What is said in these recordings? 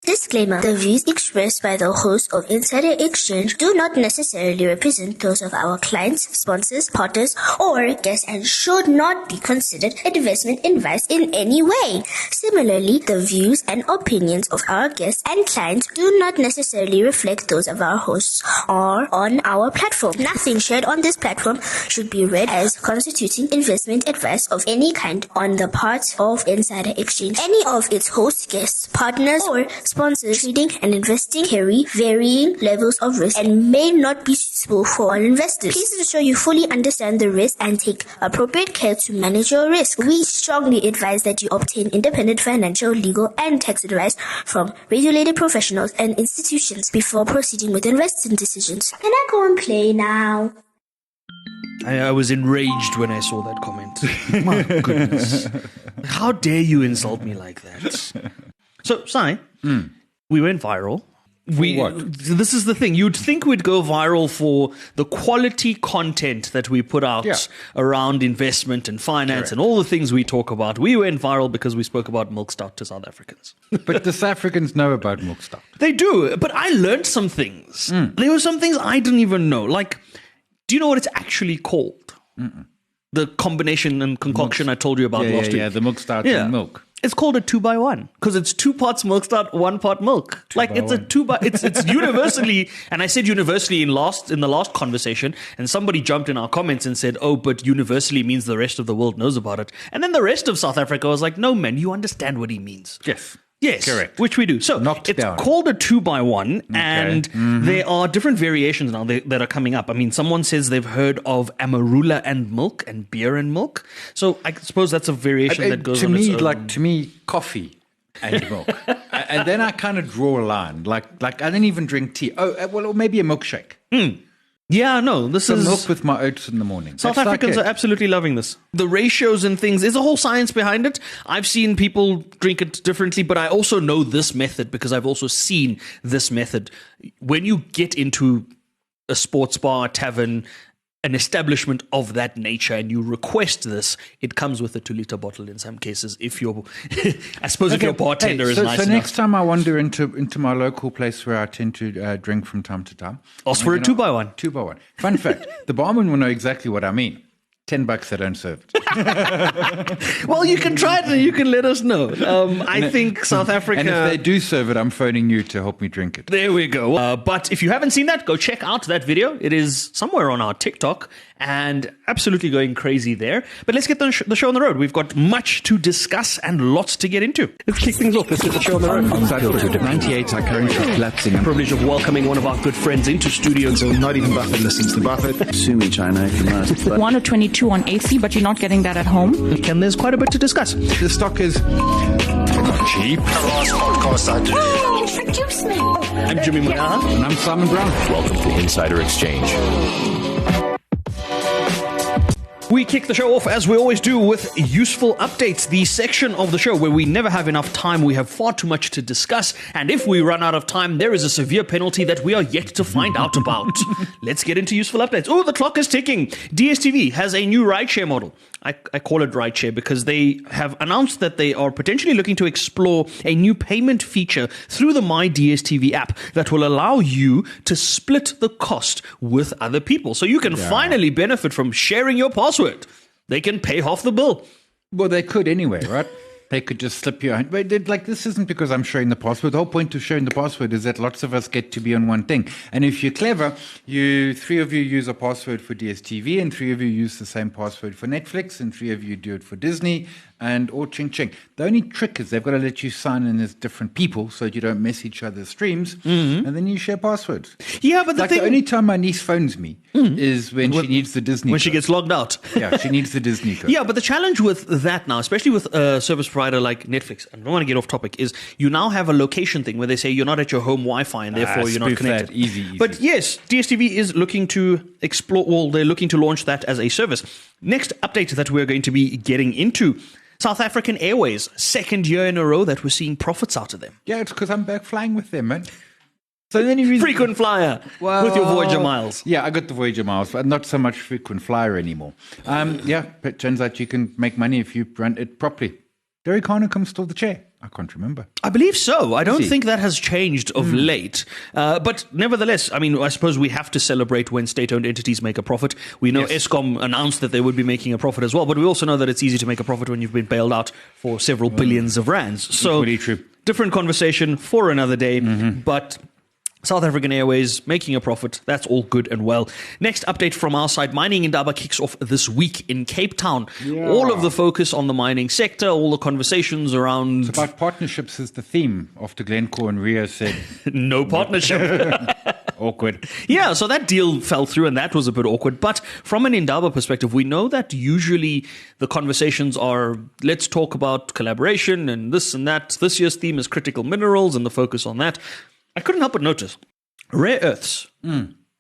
Disclaimer: the views expressed by the host of Insider Exchange do not necessarily represent those of our clients, sponsors, partners, or guests and should not be considered investment advice in any way. Similarly, the views and opinions of our guests and clients do not necessarily reflect those of our hosts or on our platform. Nothing shared on this platform should be read as constituting investment advice of any kind on the part of Insider Exchange. Any of its hosts, guests, partners, or sponsors trading and investing carry varying levels of risk and may not be suitable for all investors. Please ensure you fully understand the risk and take appropriate care to manage your risk. We strongly advise that you obtain independent financial, legal, and tax advice from regulated professionals and institutions before proceeding with investing decisions. Can I go and play now? I was enraged when I saw that comment. My goodness. How dare you insult me like that? So, Sai, we went viral. This is the thing. You'd think we'd go viral for the quality content that we put out around investment and finance and all the things we talk about. We went viral because we spoke about Milk Stout to South Africans. But the South Africans know about Milk Stout. They do, but I learned some things. There were some things I didn't even know. Like, do you know what it's actually called? The combination and concoction I told you about last week. Yeah, the Milk Stout and milk. It's called a 2x1 because it's 2 parts Milk Stout, 1 part milk. It's universally, and I said universally in the last conversation, and somebody jumped in our comments and said, "Oh, but universally means the rest of the world knows about it." And then the rest of South Africa was like, "No, man, you understand what he means." Yes, correct. Which we do. So it's called a 2x1, and there are different variations now that are coming up. I mean, someone says they've heard of amarula and milk and beer and milk. So I suppose that's a variation that goes on its own. To me, coffee and milk. And then I kind of draw a line. Like I don't even drink tea. Or maybe a milkshake. Yeah, no, this is milk with my oats in the morning. South Africans are absolutely loving this. The ratios and things, there's a whole science behind it. I've seen people drink it differently, but I also know this method because I've also seen this method. When you get into a sports bar, tavern, an establishment of that nature, and you request this, it comes with a 2-liter bottle in some cases. If you're, I suppose, if your bartender is nice enough. So next time I wander into my local place where I tend to drink from time to time, ask for a 2x1. 2x1. Fun fact: the barman will know exactly what I mean. $10 they don't serve it. Well, you can try it and you can let us know. I think South Africa... And if they do serve it, I'm phoning you to help me drink it. There we go. But if you haven't seen that, go check out that video. It is somewhere on our TikTok and absolutely going crazy there. But let's get the show on the road. We've got much to discuss and lots to get into. Let's kick things off. Let's get the show on the road. Unfiltered 98 are currently collapsing. The privilege of welcoming one of our good friends into studio. So not even Buffett listens to Buffett. Sue me, China, if you must. 1 or 22 on AC, but you're not getting that at home. And there's quite a bit to discuss. The stock is not cheap. The last podcast I did. Introduce me. I'm Jimmy Monaha. And I'm Simon Brown. Welcome to Insider Exchange. We kick the show off, as we always do, with useful updates, the section of the show where we never have enough time. We have far too much to discuss. And if we run out of time, there is a severe penalty that we are yet to find out about. Let's get into useful updates. Oh, the clock is ticking. DStv has a new rideshare model. I call it rideshare because they have announced that they are potentially looking to explore a new payment feature through the My DStv app that will allow you to split the cost with other people. So you can finally benefit from sharing your password. They can pay half the bill. Well, they could anyway, right? They could just slip you. But this isn't because I'm sharing the password. The whole point of sharing the password is that lots of us get to be on one thing. And if you're clever, 3 of you use a password for DStv, and 3 of you use the same password for Netflix, and 3 of you do it for Disney, and all ching ching. The only trick is they've got to let you sign in as different people so you don't miss each other's streams, and then you share passwords. Yeah, but the only time my niece phones me is when she needs the Disney When code. she gets logged out. Yeah, she needs the Disney code. Yeah, but the challenge with that now, especially with a service provider like Netflix, I don't want to get off topic, is you now have a location thing where they say you're not at your home Wi-Fi and therefore you're not connected. That. Easy. But yes, DStv is looking to explore, well, they're looking to launch that as a service. Next update that we're going to be getting into, South African Airways, 2nd year in a row that we're seeing profits out of them. Yeah, it's because I'm back flying with them, man. So then you frequent flyer with your Voyager miles. Yeah, I got the Voyager miles, but not so much frequent flyer anymore. Yeah, but it turns out you can make money if you run it properly. Derek Harnacombe stole the chair. I can't remember. I believe so. I don't he? think that has changed of late. But nevertheless, I mean, I suppose we have to celebrate when state-owned entities make a profit. We know Eskom announced that they would be making a profit as well, but we also know that it's easy to make a profit when you've been bailed out for several billions of rands. So, different conversation for another day, but South African Airways making a profit. That's all good and well. Next update from our side. Mining Indaba kicks off this week in Cape Town. Yeah. All of the focus on the mining sector, all the conversations around... It's about partnerships is the theme after Glencore and Rio said... no partnership. Awkward. Yeah, so that deal fell through and that was a bit awkward. But from an Indaba perspective, we know that usually the conversations are, let's talk about collaboration and this and that. This year's theme is critical minerals and the focus on that. I couldn't help but notice rare earths,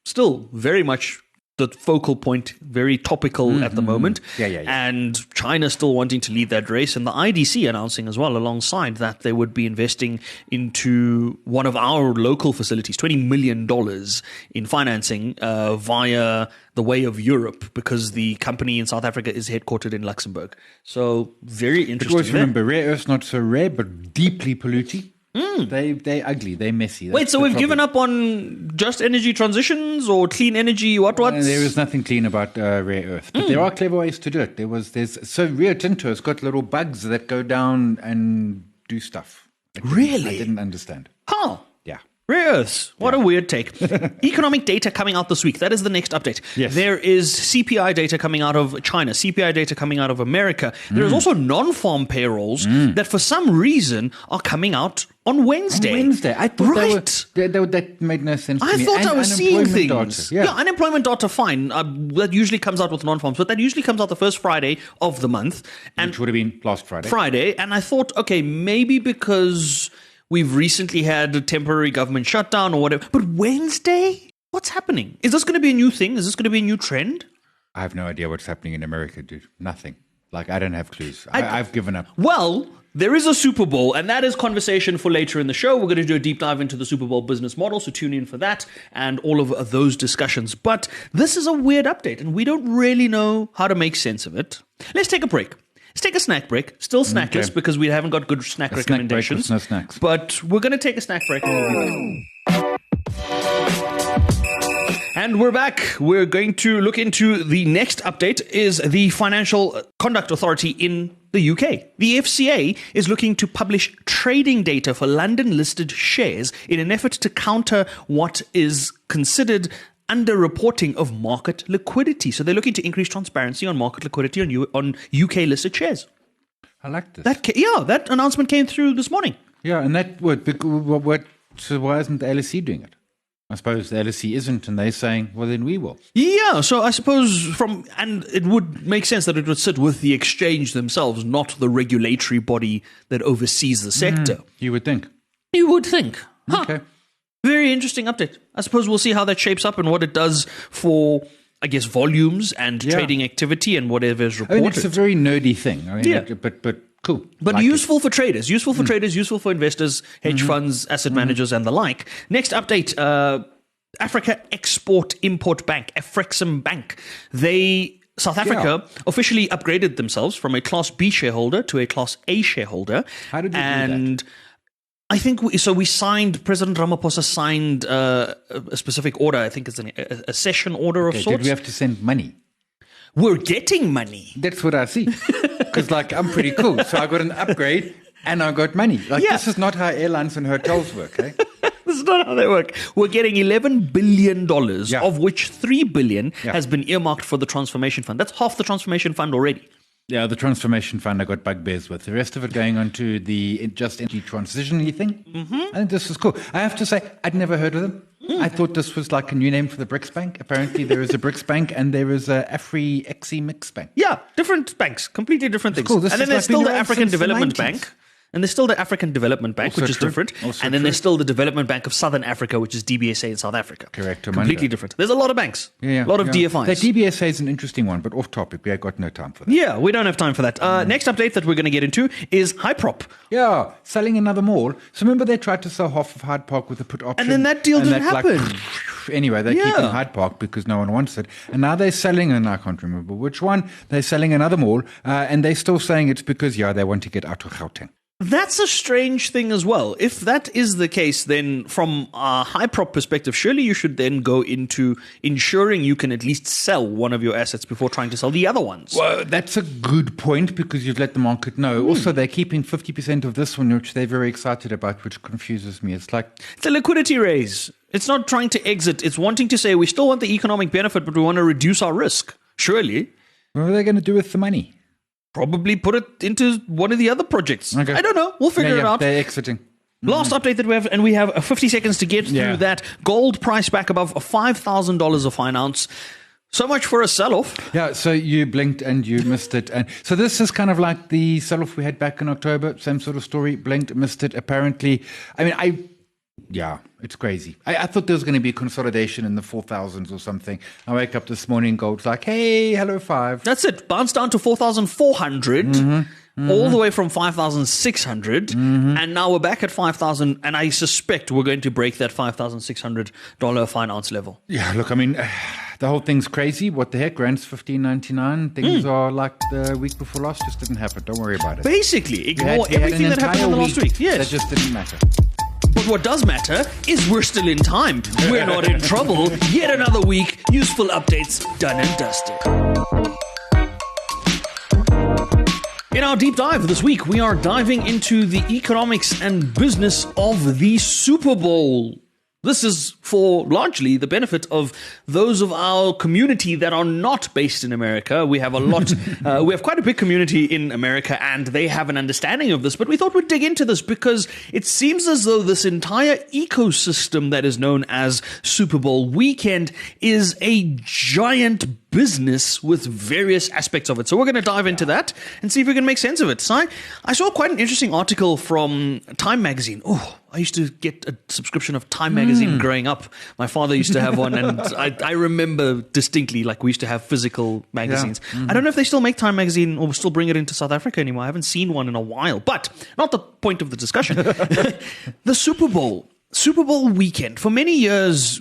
still very much the focal point, very topical at the moment. Yeah. And China still wanting to lead that race, and the IDC announcing as well alongside that they would be investing into one of our local facilities, $20 million in financing via the way of Europe, because the company in South Africa is headquartered in Luxembourg. So very interesting. Always remember, rare earths not so rare, but deeply polluting. They're ugly. They're messy. Wait, so we've given up on just energy transitions or clean energy? What? There is nothing clean about rare earth, but there are clever ways to do it. So Rio Tinto has got little bugs that go down and do stuff. Really? I didn't understand. Huh. Yeah. Rare earths. What a weird take. Economic data coming out this week. That is the next update. Yes. There is CPI data coming out of China, CPI data coming out of America. There is also non-farm payrolls that for some reason are coming out on Wednesday. I thought that made no sense to me. I thought I was seeing things. Data. Yeah, unemployment data, fine. That usually comes out with non-farms, but that usually comes out the first Friday of the month. Which would have been last Friday. And I thought, okay, maybe because we've recently had a temporary government shutdown or whatever. But Wednesday? What's happening? Is this going to be a new thing? Is this going to be a new trend? I have no idea what's happening in America, dude. Nothing. I don't have clues. I've given up. Well, there is a Super Bowl, and that is conversation for later in the show. We're going to do a deep dive into the Super Bowl business model, so tune in for that and all of those discussions. But this is a weird update, and we don't really know how to make sense of it. Let's take a break. Let's take a snack break. Still snackless because we haven't got good snack recommendations. Snack break with no snacks. But we're going to take a snack break and we'll be back. And we're back. We're going to look into the next update is the Financial Conduct Authority in the UK. The FCA is looking to publish trading data for London-listed shares in an effort to counter what is considered underreporting of market liquidity. So they're looking to increase transparency on market liquidity on UK-listed shares. I like this. That announcement came through this morning. Yeah, and so why isn't the LSE doing it? I suppose the LSE isn't, and they're saying, well, then we will. Yeah, so I suppose and it would make sense that it would sit with the exchange themselves, not the regulatory body that oversees the sector. You would think. You would think. Huh. Okay. Very interesting update. I suppose we'll see how that shapes up and what it does for, I guess, volumes and trading activity and whatever is reported. I mean, it's a very nerdy thing. I mean, but cool. But useful for traders, useful for investors, hedge funds, asset managers, and the like. Next update, Africa Export-Import Bank, Afreximbank. South Africa officially upgraded themselves from a Class B shareholder to a Class A shareholder. How did they do that? I think President Ramaphosa signed a specific order. I think it's a session order of sorts. Did we have to send money? We're getting money. That's what I see. Because, I'm pretty cool. So I got an upgrade and I got money. This is not how airlines and hotels work, eh? This is not how they work. We're getting $11 billion, of which $3 billion has been earmarked for the Transformation Fund. That's half the Transformation Fund already. Yeah, the Transformation Fund I got bugbears with. The rest of it going on to the Just Energy Transition-y thing. I think this is cool. I have to say, I'd never heard of them. I thought this was like a new name for the BRICS Bank. Apparently there is a BRICS Bank and there is a Afreximbank Bank. Yeah, different banks, completely different things. Cool. And then there's still the African Development Bank. And there's still the African Development Bank, which is different. And then there's still the Development Bank of Southern Africa, which is DBSA in South Africa. Correct. Completely different. There's a lot of banks. A lot of DFIs. The DBSA is an interesting one, but off topic. We have got no time for that. Yeah, we don't have time for that. Next update that we're going to get into is Hyprop. Yeah, selling another mall. So remember they tried to sell half of Hyde Park with a put option? And then that deal didn't happen. Anyway, they're keeping Hyde Park because no one wants it. And now they're selling, and I can't remember which one, they're selling another mall. And they're still saying it's because, they want to get out of Gauteng. That's a strange thing as well. If that is the case, then from a Hyprop perspective, surely you should then go into ensuring you can at least sell one of your assets before trying to sell the other ones. Well, that's a good point because you've let the market know. Also, they're keeping 50% of this one, which they're very excited about, which confuses me. It's a liquidity raise. It's not trying to exit. It's wanting to say we still want the economic benefit, but we want to reduce our risk. Surely. What are they going to do with the money? Probably put it into one of the other projects. Okay. I don't know. We'll figure it out. They're exiting. Last update that we have, and we have 50 seconds to get through that. Gold price back above $5,000 a fine ounce. So much for a sell-off. Yeah, so you blinked and you missed it. And so this is kind of like the sell-off we had back in October. Same sort of story. Blinked, missed it. Apparently, it's crazy. I thought there was going to be consolidation in the 4,000s or something. I wake up this morning, gold's like, hey, hello, 5. That's it. Bounced down to 4,400, all the way from 5,600, and now we're back at 5,000, and I suspect we're going to break that $5,600 fine ounce level. Yeah, look, I mean, the whole thing's crazy. What the heck? Rand's $15.99. Things are like the week before last. Just didn't happen. Don't worry about it. Basically, ignore everything that happened in the last week. Yes. That just didn't matter. But what does matter is we're still in time. We're not in trouble. Yet another week. Useful updates done and dusted. In our deep dive this week, we are diving into the economics and business of the Super Bowl. This is for largely the benefit of those of our community that are not based in America. We have we have quite a big community in America, and they have an understanding of this. But we thought we'd dig into this because it seems as though this entire ecosystem that is known as Super Bowl weekend is a giant business with various aspects of it. So we're going to dive into that and see if we can make sense of it. So I saw quite an interesting article from Time magazine. Oh, I used to get a subscription of Time magazine growing up. My father used to have one, and I remember distinctly, like, we used to have physical magazines. Yeah. I don't know if they still make Time magazine or still bring it into South Africa anymore. I haven't seen one in a while, but not the point of the discussion. The Super Bowl weekend. For many years,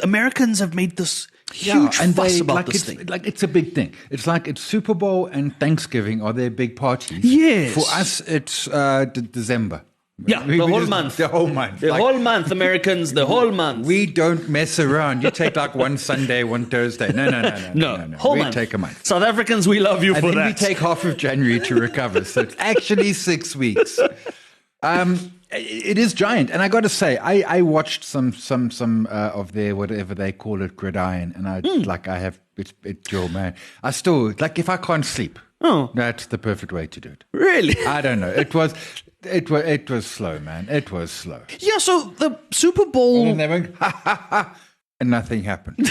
Americans have made this huge fuss about this thing. It's a big thing. It's like it's Super Bowl and Thanksgiving are their big parties. Yes. For us, it's December. Yeah, the whole month. The whole month. The whole month, Americans, the whole month. We don't mess around. You take like one Sunday, one Thursday. No. Whole we month. Take a month. South Africans, we love you and for that. And then we take half of January to recover. So it's actually 6 weeks. It is giant. And I got to say, I watched some of their, whatever they call it, gridiron. And I have, it's your man. I still, like, if I can't sleep, that's the perfect way to do it. Really? I don't know. It was slow, man. It was slow. Yeah, so the Super Bowl... And they went, and nothing happened.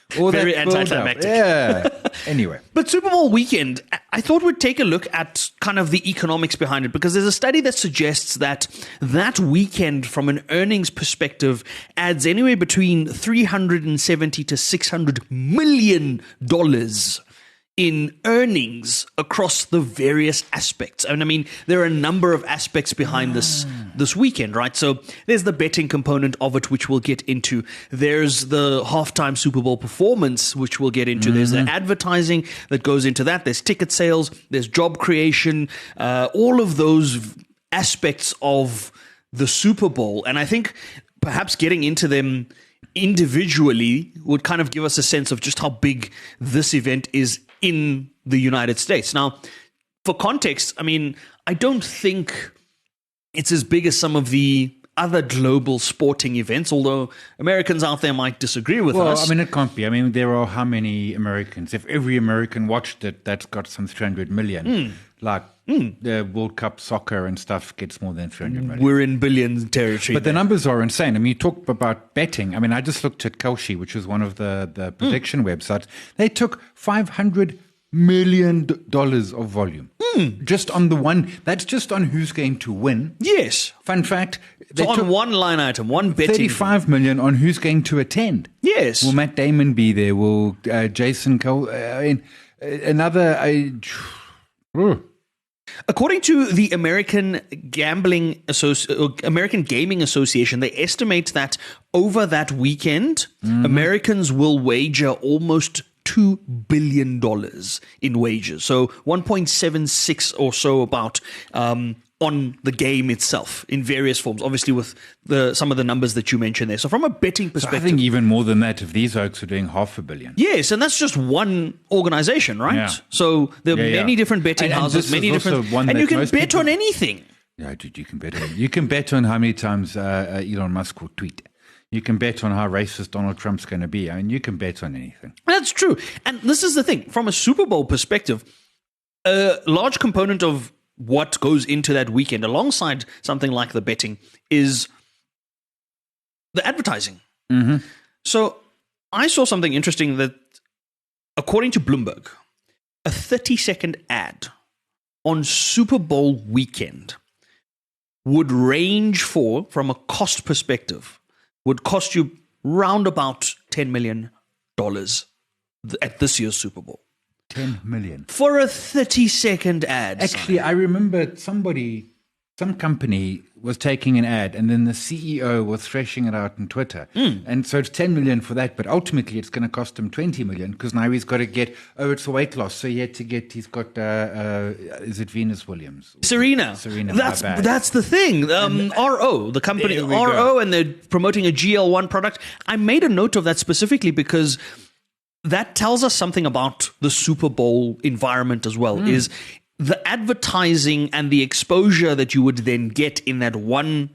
Very anticlimactic. Yeah. Anyway. But Super Bowl weekend, I thought we'd take a look at kind of the economics behind it, because there's a study that suggests that weekend, from an earnings perspective, adds anywhere between $370 to $600 million in earnings across the various aspects. And I mean, there are a number of aspects behind this weekend, right? So there's the betting component of it, which we'll get into. There's the halftime Super Bowl performance, which we'll get into. There's the advertising that goes into that. There's ticket sales. There's job creation. All of those aspects of the Super Bowl. And I think perhaps getting into them individually would kind of give us a sense of just how big this event is in the United States. Now, for context, I mean, I don't think it's as big as some of the other global sporting events, although Americans out there might disagree with us. Well, I mean, it can't be. I mean, there are how many Americans? If every American watched it, that's got some 300 million. The World Cup soccer and stuff gets more than 300 million. We're in billion territory. But the numbers are insane. I mean, you talk about betting. I mean, I just looked at Kalshi, which is one of the prediction websites. They took $500 million of volume. Just on the one. That's just on who's going to win. Yes. Fun fact. So on one line item, one betting. 35 million on who's going to attend. Yes. Will Matt Damon be there? Will Jason Cole? According to the American Gaming Association, they estimate that over that weekend, Americans will wager almost $2 billion in wages. So 1.76 or so about on the game itself in various forms, obviously with some of the numbers that you mentioned there. So from a betting perspective, I think even more than that, if these oaks are doing $500 million. Yes, and that's just one organization, right? Yeah. So there are many different betting houses, many different, and you can bet on anything. Yeah, dude, you can bet on. You can bet on how many times Elon Musk will tweet. You can bet on how racist Donald Trump's going to be. I mean, you can bet on anything. That's true. And this is the thing. From a Super Bowl perspective, a large component of what goes into that weekend, alongside something like the betting, is the advertising. Mm-hmm. So I saw something interesting that, according to Bloomberg, a 30-second ad on Super Bowl weekend would range from a cost perspective, would cost you round about $10 million at this year's Super Bowl. 10 million. For a 30-second ad. Actually, I remember some company was taking an ad and then the CEO was thrashing it out on Twitter. And so it's 10 million for that, but ultimately it's going to cost him 20 million because now he's got to get, it's a weight loss. So he's got, is it Venus Williams? Serena. That's the thing. RO, the company, RO, and they're promoting a GL1 product. I made a note of that specifically because that tells us something about the Super Bowl environment as well, is the advertising and the exposure that you would then get in that one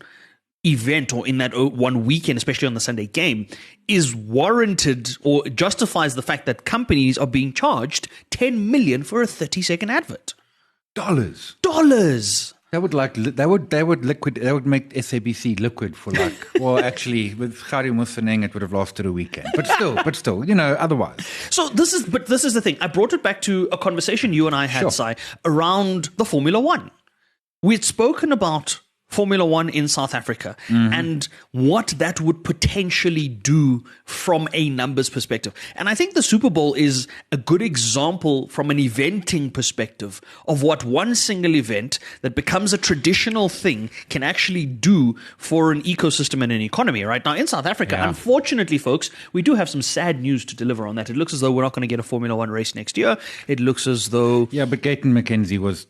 event or in that one weekend, especially on the Sunday game, is warranted or justifies the fact that companies are being charged $10 million for a 30-second advert. Dollars. That would make SABC liquid for well, actually, with Khari Musaneng, it would have lasted a weekend. But still, otherwise. So this is the thing. I brought it back to a conversation you and I had, Sai, around the Formula One. We had spoken about Formula One in South Africa and what that would potentially do from a numbers perspective. And I think the Super Bowl is a good example from an eventing perspective of what one single event that becomes a traditional thing can actually do for an ecosystem and an economy. Right now in South Africa, unfortunately, folks, we do have some sad news to deliver on that. It looks as though we're not going to get a Formula One race next year. It looks as though... Yeah, but Gayton McKenzie was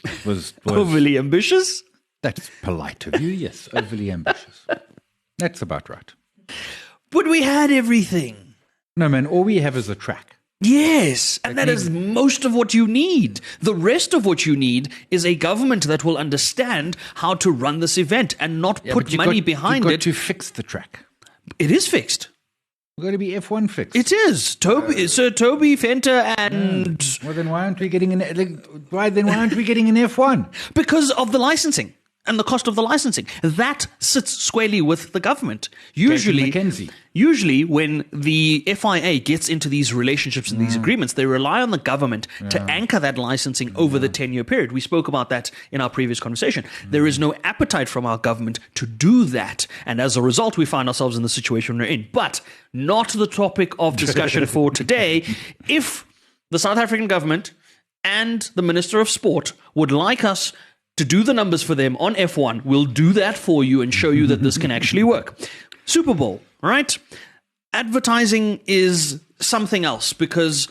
overly ambitious. That's polite of you, yes. Overly ambitious. That's about right. But we had everything. No, man, all we have is a track. Yes, and that is most of what you need. The rest of what you need is a government that will understand how to run this event and not put money behind it. You've got to fix the track. It is fixed. We've got to be F1 fixed. It is. Sir Toby Fenter and... Well, then why aren't we getting an F1? Because of the licensing. And the cost of the licensing. That sits squarely with the government. Usually when the FIA gets into these relationships and these agreements, they rely on the government to anchor that licensing over the 10-year period. We spoke about that in our previous conversation. There is no appetite from our government to do that. And as a result, we find ourselves in the situation we're in. But not the topic of discussion for today. If the South African government and the Minister of Sport would like us to do the numbers for them on F1, we'll do that for you and show you that this can actually work. Super Bowl, right? Advertising is something else because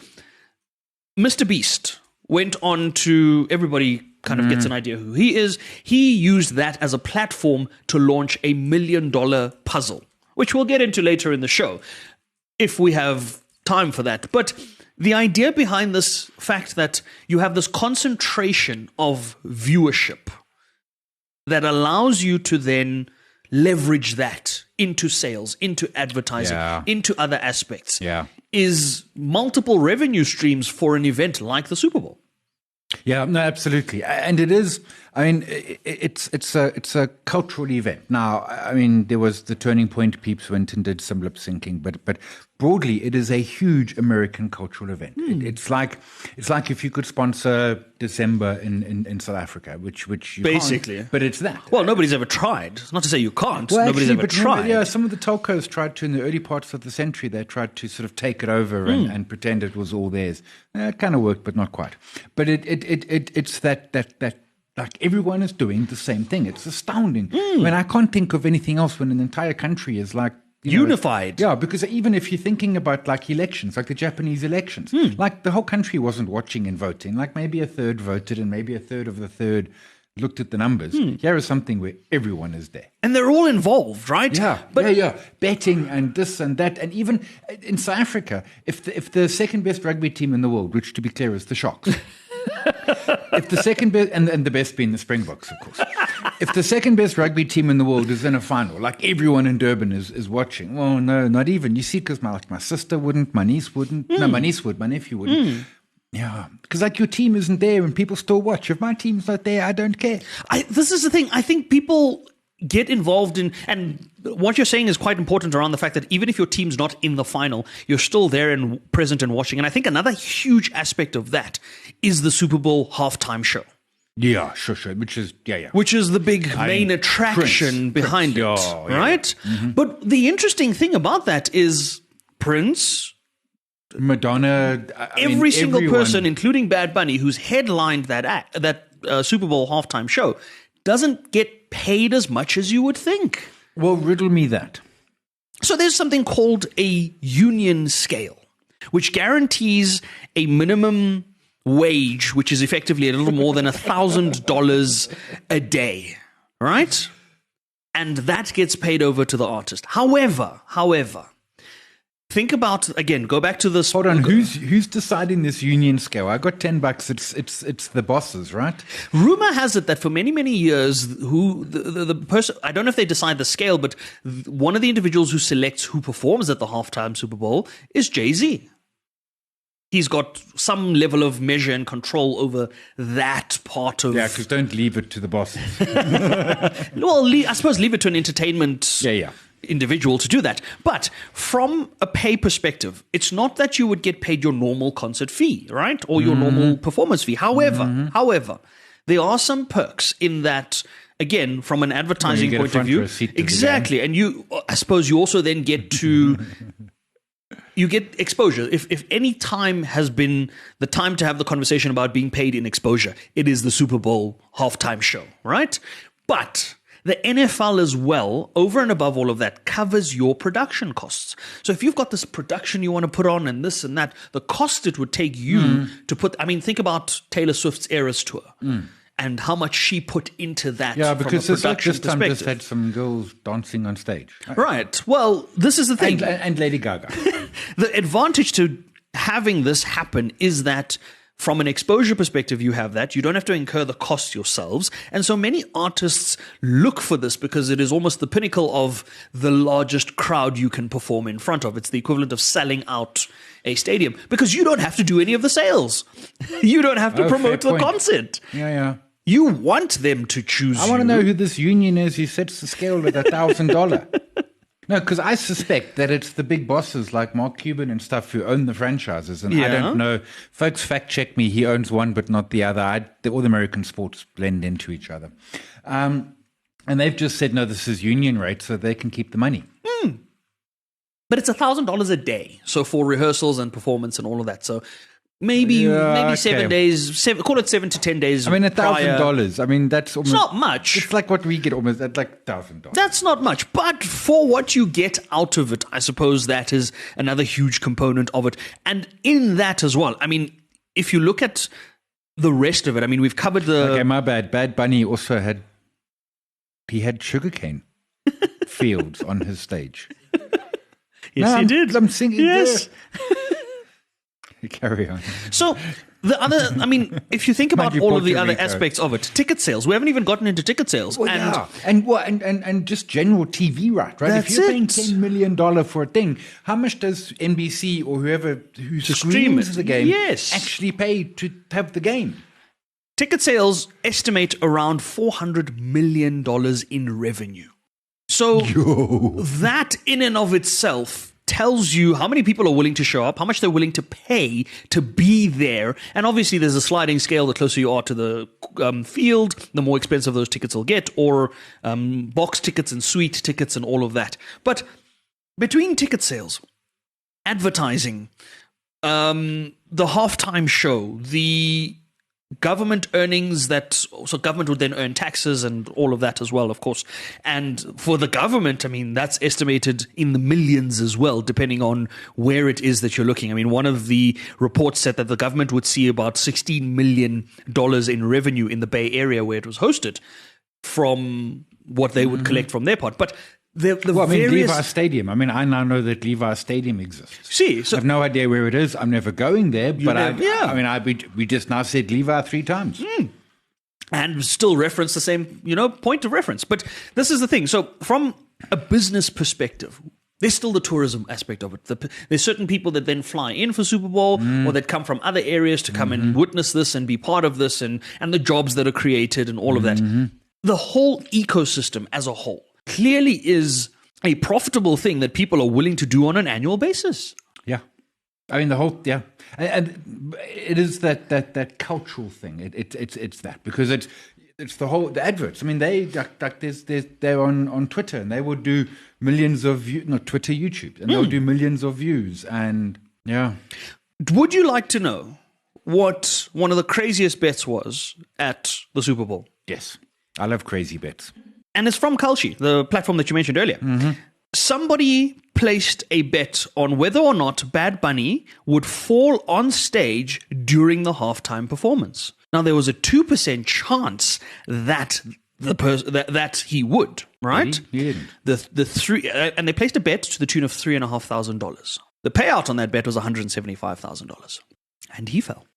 MrBeast went on to, everybody kind of gets an idea who he is. He used that as a platform to launch $1 million puzzle, which we'll get into later in the show if we have time for that. But the idea behind this fact that you have this concentration of viewership that allows you to then leverage that into sales, into advertising, into other aspects, is multiple revenue streams for an event like the Super Bowl. Yeah, no, absolutely. And it is, I mean, it's a cultural event. Now, I mean, there was the Turning Point peeps went and did some lip syncing, but broadly, it is a huge American cultural event. It's like if you could sponsor December in South Africa, which you basically can't, but it's that. Well, nobody's ever tried. It's not to say you can't. Well, nobody's ever tried. Yeah, some of the telcos tried to in the early parts of the century. They tried to sort of take it over and pretend it was all theirs. It kind of worked, but not quite. But it's that. Like everyone is doing the same thing. It's astounding. I mean, I can't think of anything else when an entire country is like Unified. Yeah, because even if you're thinking about like elections, like the Japanese elections, like the whole country wasn't watching and voting. Like maybe a third voted and maybe a third of the third looked at the numbers. Here is something where everyone is there. And they're all involved, right? Yeah, But betting and this and that. And even in South Africa, if the second best rugby team in the world, which to be clear is the Sharks, if the second best, and the best being the Springboks, of course. If the second best rugby team in the world is in a final, like everyone in Durban is watching, well, no, not even. You see, because my sister wouldn't, my niece wouldn't. No, my niece would, my nephew wouldn't. Yeah, because like your team isn't there and people still watch. If my team's not there, I don't care. This is the thing. I think people get involved in, and what you're saying is quite important around the fact that even if your team's not in the final, you're still there and present and watching. And I think another huge aspect of that is the Super Bowl halftime show. Yeah, sure. Which is the big main attraction behind it, right? Mm-hmm. But the interesting thing about that is Prince, Madonna, every single person, including Bad Bunny, who's headlined that Super Bowl halftime show, doesn't get paid as much as you would think. Well, riddle me that. So there's something called a union scale, which guarantees a minimum wage, which is effectively a little more than $1,000 a day, right? And that gets paid over to the artist. However, think about, again, go back to this. Hold on, who's deciding this union scale? I got $10. It's the bosses, right? Rumor has it that for many, many years, the person, I don't know if they decide the scale, but one of the individuals who selects who performs at the halftime Super Bowl is Jay-Z. He's got some level of measure and control over that part of... Yeah, because don't leave it to the bosses. Well, I suppose leave it to an entertainment individual to do that. But from a pay perspective, it's not that you would get paid your normal concert fee, right? Or your normal performance fee. However, there are some perks in that... Again, from an advertising point of view, exactly. And I suppose you also then get to... You get exposure. If any time has been the time to have the conversation about being paid in exposure, it is the Super Bowl halftime show, right? But the NFL as well, over and above all of that, covers your production costs. So if you've got this production you want to put on and this and that, the cost it would take you to put... I mean, think about Taylor Swift's Eras Tour. And how much she put into that. Yeah, because from a production this time just had some girls dancing on stage. Right. Well, this is the thing. And Lady Gaga. The advantage to having this happen is that from an exposure perspective, you have that. You don't have to incur the cost yourselves. And so many artists look for this because it is almost the pinnacle of the largest crowd you can perform in front of. It's the equivalent of selling out a stadium because you don't have to do any of the sales. You don't have to promote the concert. Yeah. You want them to choose I want to know who this union is who sets the scale at $1,000. No, because I suspect that it's the big bosses like Mark Cuban and stuff who own the franchises. And I don't know. Folks, fact check me. He owns one, but not the other. All the American sports blend into each other. And they've just said, no, this is union rate, so they can keep the money. But it's $1,000 a day. So for rehearsals and performance and all of that. So maybe 7 days, call it 7 to 10 days. I mean, $1,000. I mean, that's almost... It's not much. It's like what we get almost at like $1,000. That's not much. But for what you get out of it, I suppose that is another huge component of it. And in that as well, I mean, if you look at the rest of it, I mean, we've covered the... Okay, my bad. Bad Bunny also had sugarcane fields on his stage. Yes, he did. I'm singing. Yes. Carry on. So the other, I mean, if you think about all of the other aspects of it, ticket sales. We haven't even gotten into ticket sales. Well, and just general TV, right? That's if you're paying $10 million for a thing, how much does NBC or whoever who streams the game actually pay to have the game? Ticket sales estimate around $400 million in revenue. So that in and of itself tells you how many people are willing to show up, how much they're willing to pay to be there. And obviously there's a sliding scale. The closer you are to the field, the more expensive those tickets will get, or box tickets and suite tickets and all of that. But between ticket sales, advertising, the halftime show, the government earnings so government would then earn taxes and all of that as well, of course. And for the government, I mean, that's estimated in the millions as well, depending on where it is that you're looking. I mean, one of the reports said that the government would see about $16 million in revenue in the Bay Area where it was hosted from what they would collect from their part. But Levi Stadium. I mean, I now know that Levi Stadium exists. See, so I have no idea where it is. I'm never going there. But we just now said Levi 3 times. And still reference the same, point of reference. But this is the thing. So from a business perspective, there's still the tourism aspect of it. There's certain people that then fly in for Super Bowl or that come from other areas to come and witness this and be part of this and the jobs that are created and all of that. The whole ecosystem as a whole clearly is a profitable thing that people are willing to do on an annual basis. Yeah. I mean, and it is that cultural thing. It's that, because it's the adverts. I mean, they're on Twitter and they will do millions of YouTube, and they'll do millions of views. And yeah. Would you like to know what one of the craziest bets was at the Super Bowl? Yes. I love crazy bets. And it's from Kalshi, the platform that you mentioned earlier. Somebody placed a bet on whether or not Bad Bunny would fall on stage during the halftime performance. Now, there was a 2% chance that that he would, right? He didn't. The three, and they placed a bet to the tune of $3,500. The payout on that bet was $175,000, and he fell.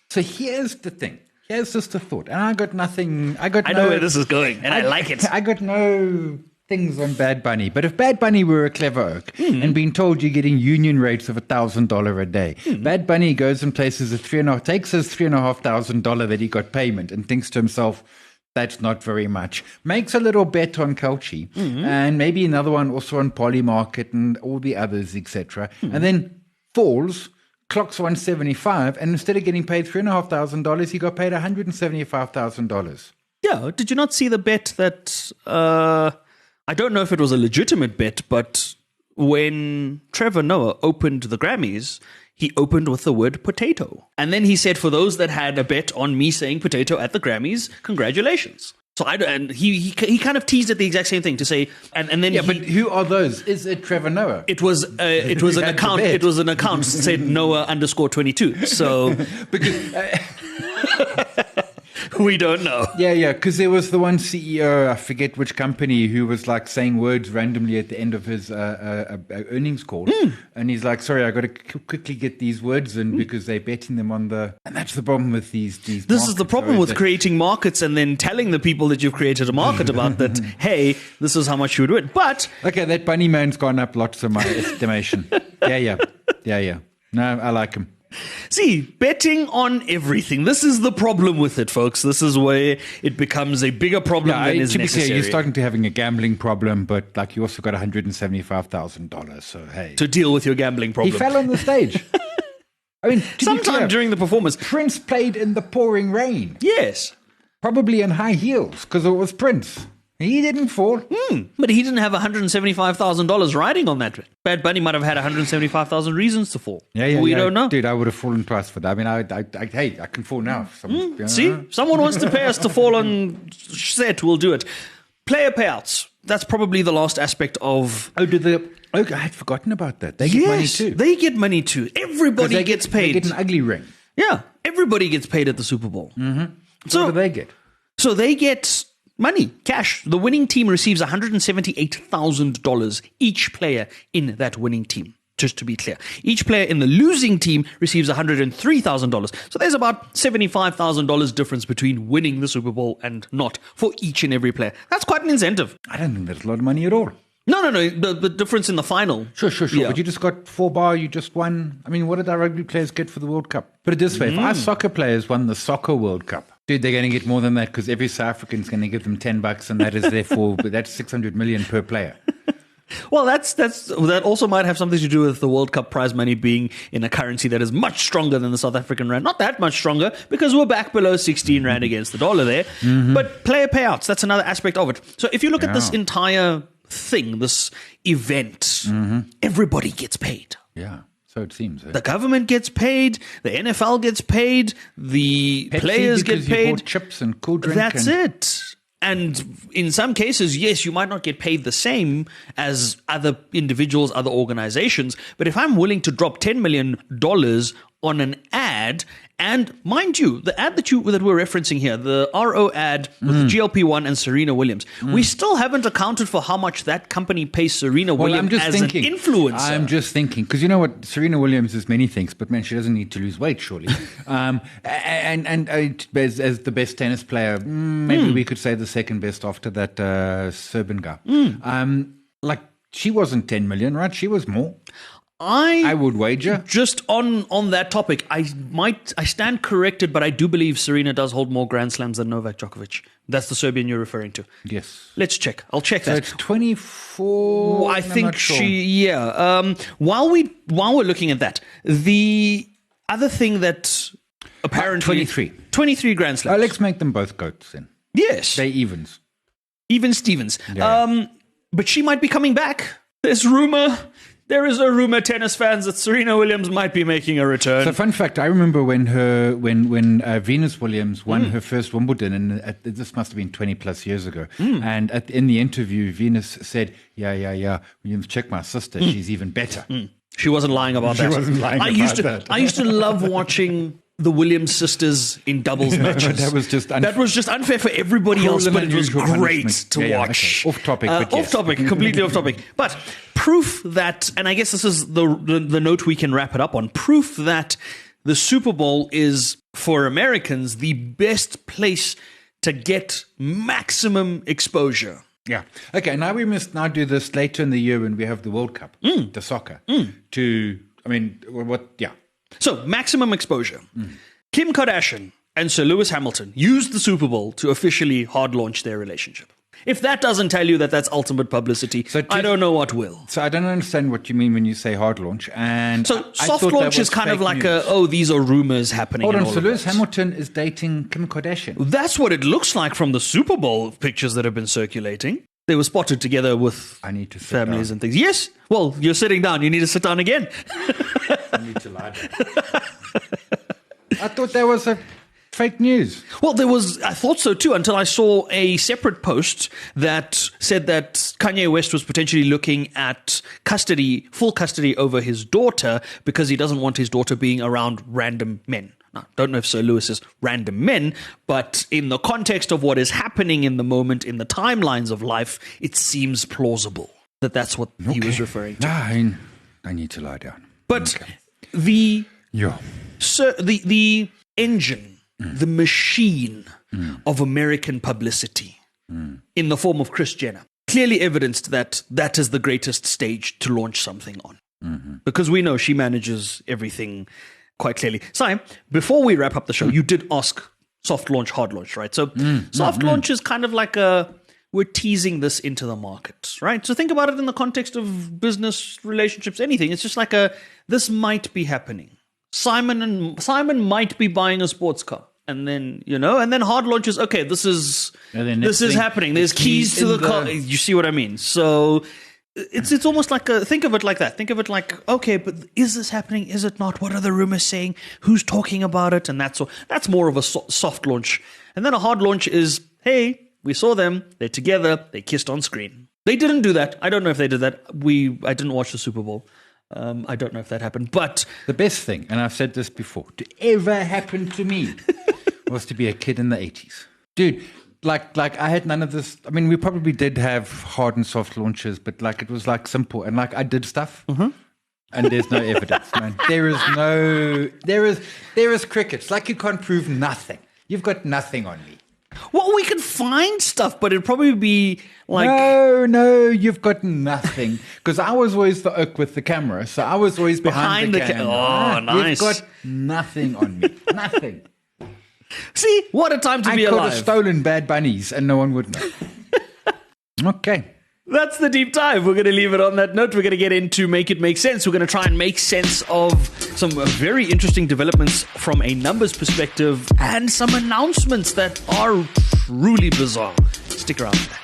So here's the thing. Here's just a thought. And I got nothing. I know where this is going, and I like it. I got no things on Bad Bunny. But if Bad Bunny were a clever oak and being told you're getting union rates of $1,000 a day, Bad Bunny goes and places takes his $3,500 that he got payment and thinks to himself, that's not very much. Makes a little bet on Kalshi and maybe another one also on Polymarket and all the others, etc. And then falls. Clocks 175, and instead of getting paid $3,500, he got paid $175,000. Yeah, did you not see the bet that I don't know if it was a legitimate bet, but when Trevor Noah opened the Grammys, he opened with the word potato, and then he said, "For those that had a bet on me saying potato at the Grammys, congratulations." So he kind of teased at the exact same thing to say, and then but who are those? Is it Trevor Noah? It was an account. It was an account that said Noah_22. So because we don't know. Yeah, because there was the one CEO, I forget which company, who was like saying words randomly at the end of his earnings call, and he's like, "Sorry, I got to quickly get these words in because they're betting them on the." And that's the problem with these. This is the problem with creating markets and then telling the people that you've created a market about that. Hey, this is how much you would win. But okay, that Bunny man's gone up lots in my estimation. Yeah. No, I like him. See, betting on everything. This is the problem with it, folks. This is where it becomes a bigger problem than is necessary. You're starting to having a gambling problem, but like you also got $175,000. So hey, to deal with your gambling problem, he fell on the stage. I mean, sometime during the performance, Prince played in the pouring rain. Yes, probably in high heels because it was Prince. He didn't fall. But he didn't have $175,000 riding on that. Bad Bunny might have had 175,000 reasons to fall. Yeah. We don't know. Dude, I would have fallen twice for that. I mean, I can fall now. See? Someone wants to pay us to fall on set, we'll do it. Player payouts. That's probably the last aspect of... I had forgotten about that. They get money too. They get money too. Everybody gets paid. They get an ugly ring. Yeah. Everybody gets paid at the Super Bowl. So what do they get? So they get... money, cash. The winning team receives $178,000 each player in that winning team, just to be clear. Each player in the losing team receives $103,000. So there's about $75,000 difference between winning the Super Bowl and not for each and every player. That's quite an incentive. I don't think that's a lot of money at all. No. The difference in the final. Sure. Yeah. But you just got 4 bar, you just won. I mean, what did our rugby players get for the World Cup? Put it this way, if our soccer players won the Soccer World Cup, dude, they're going to get more than that because every South African's going to give them $10 and that is therefore, that's 600 million per player. Well, that also might have something to do with the World Cup prize money being in a currency that is much stronger than the South African rand. Not that much stronger because we're back below 16 rand against the dollar there. But player payouts, that's another aspect of it. So if you look at this entire thing, this event, everybody gets paid. Yeah. So it seems. The government gets paid, the NFL gets paid, the Pepsi, players get because you paid. bought chips and cool drink. That's it. And in some cases, yes, you might not get paid the same as other individuals, other organizations. But if I'm willing to drop $10 million on an ad, and mind you, the ad that we're referencing here, the RO ad with GLP-1 and Serena Williams, we still haven't accounted for how much that company pays Serena Williams as an influencer. I'm just thinking, because you know what, Serena Williams is many things, but man, she doesn't need to lose weight, surely. and as the best tennis player, maybe we could say the second best after that Serbian guy. Like, she wasn't 10 million, right? She was more. I would wager. Just on that topic, I stand corrected, but I do believe Serena does hold more Grand Slams than Novak Djokovic. That's the Serbian you're referring to. Yes. Let's check. I'll check so that. It's 24. I think While we're looking at that, the other thing that apparently 23 Grand Slams. Let's make them both goats then. Yes. They evens. Even Stevens. Yeah. But she might be coming back. There is a rumor, tennis fans, that Serena Williams might be making a return. So, fun fact: I remember when Venus Williams won her first Wimbledon, and this must have been 20 plus years ago. And in the interview, Venus said, "Yeah, Williams, check my sister; she's even better." She wasn't lying about that. She wasn't lying about that. I used to love watching the Williams sisters in doubles matches. That was just unfair for everybody else, but it was great to watch. Okay. Off topic, but yes. Off topic, completely off topic. But proof that, and I guess this is the note we can wrap it up on, proof that the Super Bowl is, for Americans, the best place to get maximum exposure. Yeah. Okay, now we must do this later in the year when we have the World Cup, the soccer. So, maximum exposure. Kim Kardashian and Sir Lewis Hamilton used the Super Bowl to officially hard launch their relationship. If that doesn't tell you that that's ultimate publicity, I don't know what will. So I don't understand what you mean when you say hard launch. And soft launch is kind of like these are rumors happening. Hold on, so Lewis Hamilton is dating Kim Kardashian. That's what it looks like from the Super Bowl pictures that have been circulating. They were spotted together with families and things. Yes. Well, you're sitting down. You need to sit down again. I need to lie down. I thought there was a fake news. Well, I thought so too, until I saw a separate post that said that Kanye West was potentially looking at full custody over his daughter because he doesn't want his daughter being around random men. Now, don't know if Sir Lewis is random men, but in the context of what is happening in the moment, in the timelines of life, it seems plausible that that's what he was referring to. I need to lie down. But the engine, the machine of American publicity in the form of Kris Jenner clearly evidenced that is the greatest stage to launch something on. Because we know she manages everything quite clearly. Si, before we wrap up the show, you did ask soft launch, hard launch, right? So soft launch is kind of like we're teasing this into the market, right? So think about it in the context of business, relationships, anything. It's just like this might be happening. Simon might be buying a sports car. And then, and then hard launch is, okay, this is happening. There's keys to the car. You see what I mean? So it's almost like think of it like that. Think of it like, okay, but is this happening? Is it not? What are the rumors saying? Who's talking about it? And that's more of a soft launch. And then a hard launch is, hey, we saw them. They're together. They kissed on screen. They didn't do that. I don't know if they did that. I didn't watch the Super Bowl. I don't know if that happened. But the best thing, and I've said this before, to ever happen to me was to be a kid in the 80s. Dude, like I had none of this. I mean, we probably did have hard and soft launches, but it was simple. And I did stuff. And there's no evidence, man. There is crickets. You can't prove nothing. You've got nothing on me. Well, we could find stuff, but it'd probably be No, you've got nothing. Because I was always the oak with the camera, so I was always behind the camera. Oh, nice. You've got nothing on me. Nothing. See, what a time to be alive. I could have stolen Bad Bunnies and no one would know. Okay. That's the deep dive. We're going to leave it on that note. We're going to get into Make It Make Sense. We're going to try and make sense of some very interesting developments from a numbers perspective and some announcements that are truly bizarre. Stick around for that.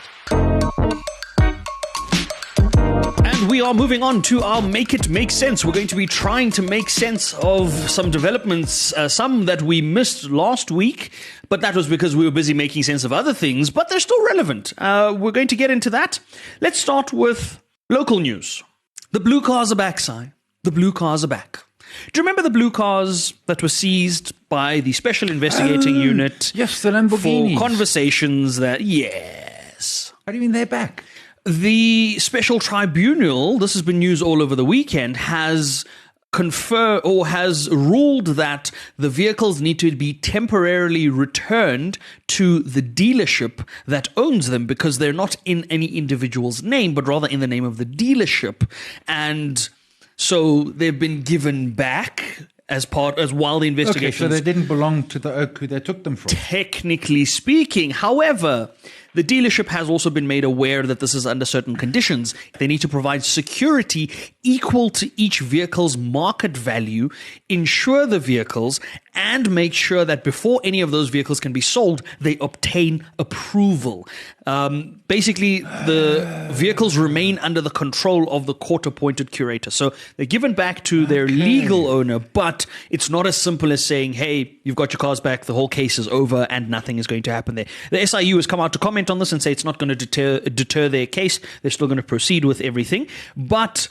And we are moving on to our Make It Make Sense. We're going to be trying to make sense of some developments, some that we missed last week, but that was because we were busy making sense of other things, but they're still relevant. We're going to get into that. Let's start with local news. The blue cars are back, Si. The blue cars are back. Do you remember the blue cars that were seized by the Special Investigating Unit? Yes, the Lamborghinis. For conversations that, yes. How do you mean they're back? The Special Tribunal, this has been news all over the weekend, has ruled that the vehicles need to be temporarily returned to the dealership that owns them because they're not in any individual's name, but rather in the name of the dealership. And so they've been given back as while the investigation. Okay, so they didn't belong to the oak who they took them from. Technically speaking. However, the dealership has also been made aware that this is under certain conditions. They need to provide security equal to each vehicle's market value, insure the vehicles, and make sure that before any of those vehicles can be sold, they obtain approval. Basically, the vehicles remain under the control of the court-appointed curator. So they're given back to their legal owner, but it's not as simple as saying, hey, you've got your cars back, the whole case is over, and nothing is going to happen there. The SIU has come out to comment on this and say it's not going to deter their case. They're still going to proceed with everything. But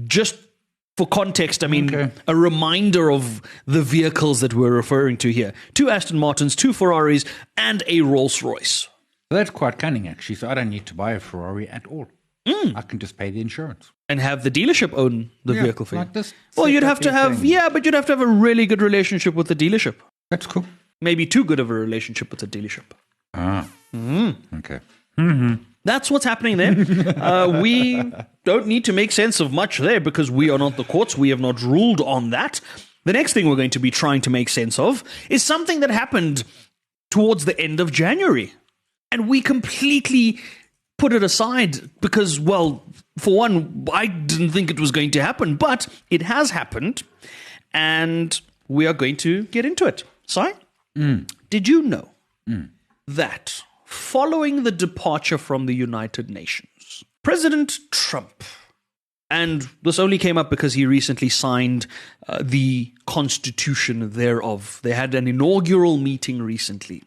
just for context, I mean, a reminder of the vehicles that we're referring to here. 2 Aston Martins, 2 Ferraris, and a Rolls-Royce. That's quite cunning, actually. So I don't need to buy a Ferrari at all. I can just pay the insurance. And have the dealership own the vehicle for you. Like this. Well, you'd have to have, but you'd have to have a really good relationship with the dealership. That's cool. Maybe too good of a relationship with the dealership. Okay. That's what's happening there. We don't need to make sense of much there because we are not the courts. We have not ruled on that. The next thing we're going to be trying to make sense of is something that happened towards the end of January. And we completely put it aside because, well, for one, I didn't think it was going to happen, but it has happened. And we are going to get into it. Si, did you know that following the departure from the United Nations, President Trump, and this only came up because he recently signed the constitution thereof. They had an inaugural meeting recently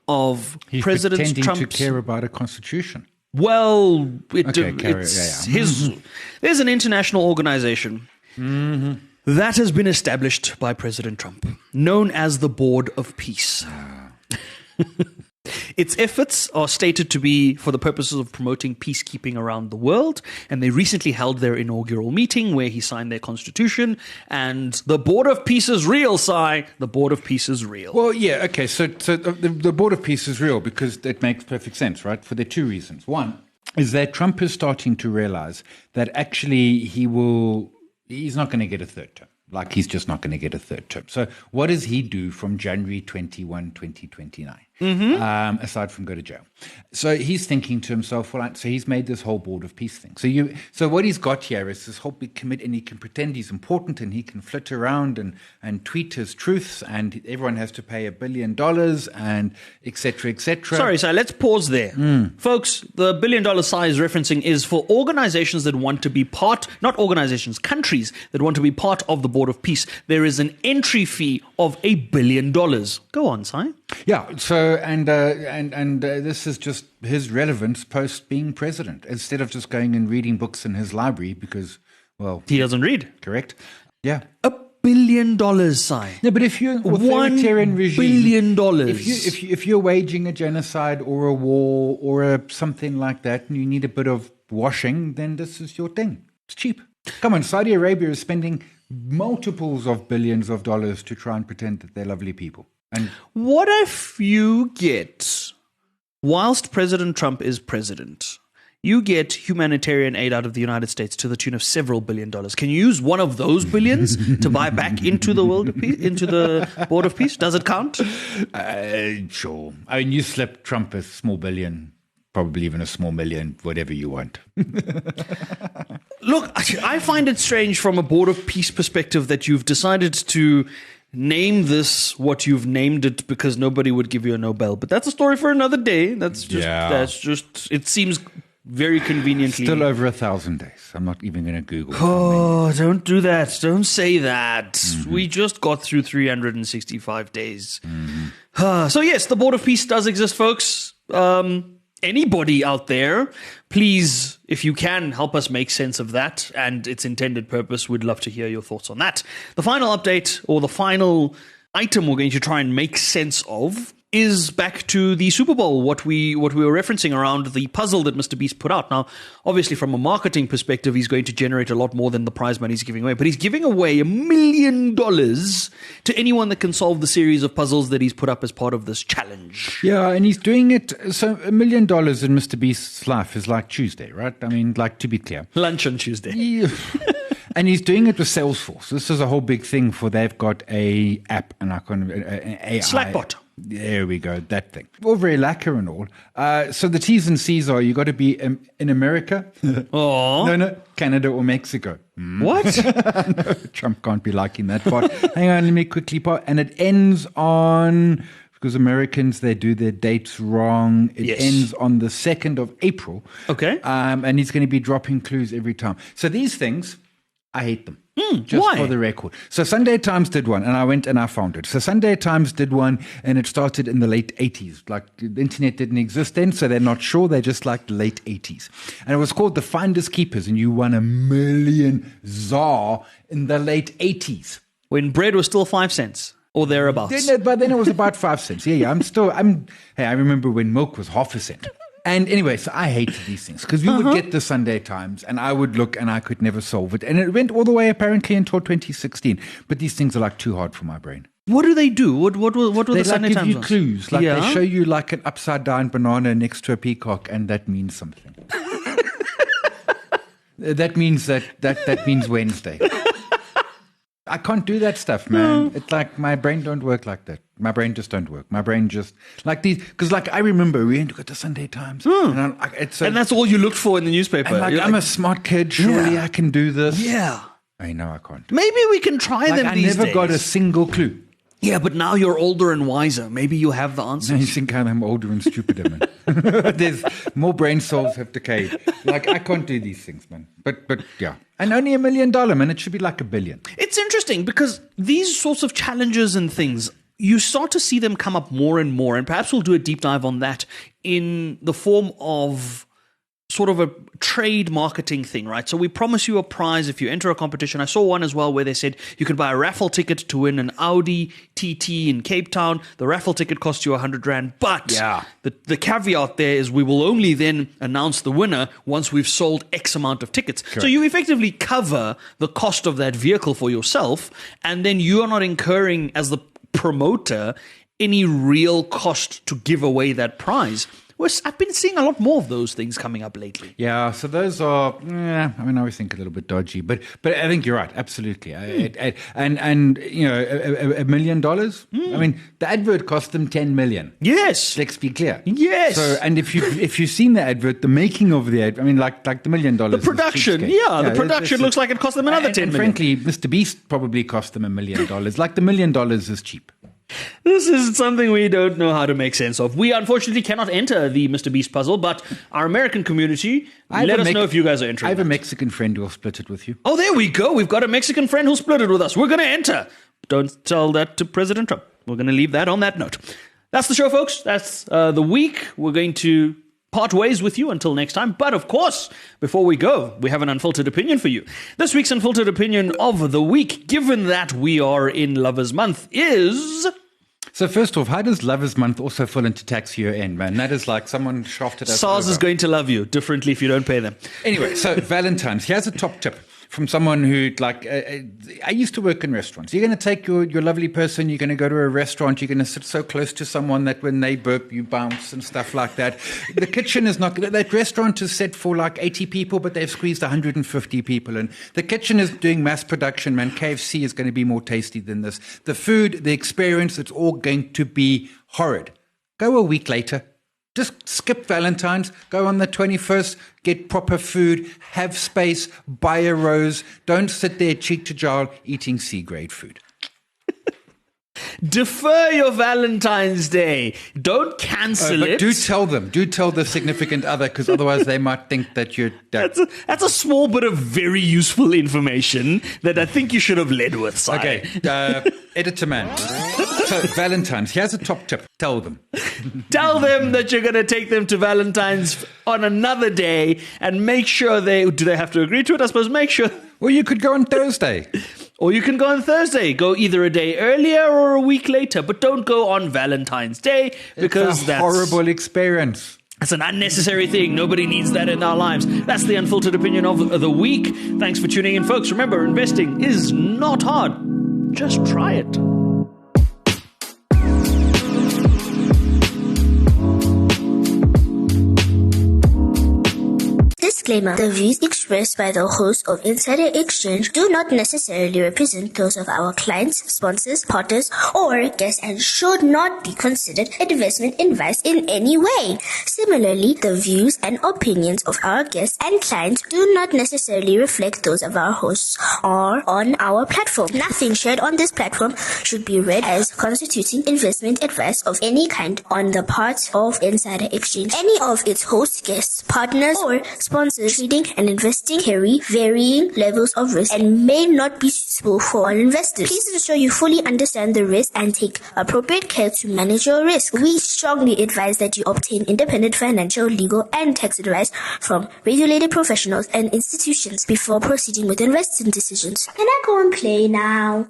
of He's President pretending Trump's... to care about a constitution. Well, there's an international organization that has been established by President Trump, known as the Board of Peace. Its efforts are stated to be for the purposes of promoting peacekeeping around the world, and they recently held their inaugural meeting where he signed their constitution, and the Board of Peace is real, Si. The Board of Peace is real. Well, yeah, okay, so the Board of Peace is real because it makes perfect sense, right, for the 2 reasons. One is that Trump is starting to realize that actually he's not going to get a third term. Like, he's just not going to get a third term. So what does he do from January 21, 2029? Aside from go to jail. So he's thinking to himself, well, so he's made this whole Board of Peace thing. So what he's got here is this whole big committee, and he can pretend he's important, and he can flit around and tweet his truths, and everyone has to pay $1 billion, and et cetera, et cetera. Sorry, let's pause there. Folks, the $1 billion Si is referencing is for organizations that want to be not organizations, countries that want to be part of the Board of Peace. There is an entry fee of $1 billion. Go on, Si. Yeah, so and this is just his relevance post being president. Instead of just going and reading books in his library because, well, he doesn't read. Correct. Yeah. $1 billion, Si. No, but if you're an authoritarian regime, $1 billion. If you're waging a genocide or a war or something like that, and you need a bit of washing, then this is your thing. It's cheap. Come on, Saudi Arabia is spending multiples of billions of dollars to try and pretend that they're lovely people. And what if you get, whilst President Trump is president, you get humanitarian aid out of the United States to the tune of several $1 billion. Can you use one of those billions to buy back into the world of peace, into the Board of Peace? Does it count? Sure. I mean, you slip Trump a small billion, probably even a small million, whatever you want. Look, I find it strange from a Board of Peace perspective that you've decided to name this what you've named it because nobody would give you a Nobel. But that's a story for another day. That's just, it seems very conveniently. Still over 1,000 days. I'm not even going to Google. Oh, don't do that. Don't say that. We just got through 365 days. So yes, the Board of Peace does exist, folks. Anybody out there, please, if you can, help us make sense of that and its intended purpose. We'd love to hear your thoughts on that. The final update, or the final item we're going to try and make sense of, is back to the Super Bowl, what we were referencing around the puzzle that MrBeast put out. Now, obviously, from a marketing perspective, he's going to generate a lot more than the prize money he's giving away, but he's giving away $1 million to anyone that can solve the series of puzzles that he's put up as part of this challenge. Yeah, and he's doing it, so $1 million in MrBeast's life is like Tuesday, right? I mean, like, to be clear. Lunch on Tuesday. Yeah. And he's doing it with Salesforce. This is a whole big thing for they've got a app and an AI. Slackbot. There we go, that thing. All very lacquer and all. So the T's and C's are you got to be in America. Oh. No, Canada or Mexico. What? No, Trump can't be liking that part. Hang on, let me quickly part. And it ends on, because Americans, they do their dates wrong. It ends on the 2nd of April. Okay. And he's going to be dropping clues every time. So these things, I hate them. Just why? for the record. So Sunday Times did one, and I went and I found it. So Sunday Times did one, and it started in the late 80s. Like, the internet didn't exist then, so they're not sure. They're just like late 80s. And it was called The Finders Keepers, and you won $1 million ZAR in the late 80s. When bread was still 5 cents. Or thereabouts. But then it was about 5 cents. Yeah. Hey, I remember when milk was half a cent. And anyway, so I hated these things because we would get the Sunday Times and I would look and I could never solve it. And it went all the way apparently until 2016. But these things are like too hard for my brain. What do they do? What were They the Sunday give Times you ones? clues. Like they show you like an upside down banana next to a peacock and that means something. That means that means Wednesday. I can't do that stuff, man. It's like my brain don't work like that. My brain just don't work. My brain just like these because like I remember we went to the Sunday Times, and that's all you looked for in the newspaper. And like, I'm a smart kid. Surely I can do this. Yeah. I know I can't. Maybe we can try them I these days. I never got a single clue. Yeah, but now you're older and wiser. Maybe you have the answers. No, you think I'm older and stupider, man. There's more brain cells have decayed. Like, I can't do these things, man. But yeah. And only $1 million, man. It should be like $1 billion. It's interesting because these sorts of challenges and things, you start to see them come up more and more. And perhaps we'll do a deep dive on that in the form of sort of a trade marketing thing, right? So we promise you a prize if you enter a competition. I saw one as well where they said you could buy a raffle ticket to win an Audi TT in Cape Town. The raffle ticket costs you 100 Rand, but the caveat there is we will only then announce the winner once we've sold X amount of tickets. Correct. So you effectively cover the cost of that vehicle for yourself, and then you are not incurring as the promoter any real cost to give away that prize. I've been seeing a lot more of those things coming up lately. Yeah, so those are, I always think a little bit dodgy, but I think you're right, absolutely. And you know, $1 million? I mean, the advert cost them 10 million. Yes. Let's be clear. Yes. So, and if you've seen the advert, the making of the advert, I mean, like the $1 million. The production, the production looks like it cost them another 10 million. Frankly, MrBeast probably cost them $1 million. Like the $1 million is cheap. This is something we don't know how to make sense of. We unfortunately cannot enter the MrBeast puzzle, but our American community, let us know if you guys are interested. I have a Mexican friend who will split it with you. Oh, there we go. We've got a Mexican friend who'll split it with us. We're going to enter. Don't tell that to President Trump. We're going to leave that on that note. That's the show, folks. That's the week. We're going to part ways with you until next time. But of course, before we go, we have an unfiltered opinion for you. This week's unfiltered opinion of the week, given that we are in Lovers Month, is... So first off, how does Lovers Month also fall into tax year end, man? That is like someone shafted us SARS over. is going to love you differently if you don't pay them. Anyway, so Valentine's. Here's a top tip from someone who, like, I used to work in restaurants. You're going to take your lovely person, you're going to go to a restaurant, you're going to sit so close to someone that when they burp, you bounce and stuff like that. The kitchen is not, that restaurant is set for like 80 people, but they've squeezed 150 people in. The kitchen is doing mass production, man. KFC is going to be more tasty than this. The food, the experience, it's all going to be horrid. Go a week later. Just skip Valentine's, go on the 21st, get proper food, have space, buy a rose. Don't sit there cheek to jowl eating C-grade food. Defer your Valentine's Day. Don't cancel But it. do tell them. Do tell the significant other, because otherwise they might think that you're... That's a small bit of very useful information that I think you should have led with, Si. Okay, editor man. So, Valentine's, here's a top tip. Tell them. Tell them that you're going to take them to Valentine's on another day and make sure do they have to agree to it? I suppose make sure. Or you could go on Thursday. Or you can go on Thursday. Go either a day earlier or a week later, but don't go on Valentine's Day because It's a horrible experience. That's an unnecessary thing. Nobody needs that in our lives. That's the unfiltered opinion of the week. Thanks for tuning in, folks. Remember, investing is not hard. Just try it. Disclaimer. The views expressed by the host of Insider Exchange do not necessarily represent those of our clients, sponsors, partners, or guests and should not be considered investment advice in any way. Similarly, the views and opinions of our guests and clients do not necessarily reflect those of our hosts or on our platform. Nothing shared on this platform should be read as constituting investment advice of any kind on the part of Insider Exchange. Any of its hosts, guests, partners, or sponsors trading and investing carry varying levels of risk and may not be suitable for all investors. Please ensure you fully understand the risk and take appropriate care to manage your risk. We strongly advise that you obtain independent financial, legal, and tax advice from regulated professionals and institutions before proceeding with investing decisions. Can I go and play now?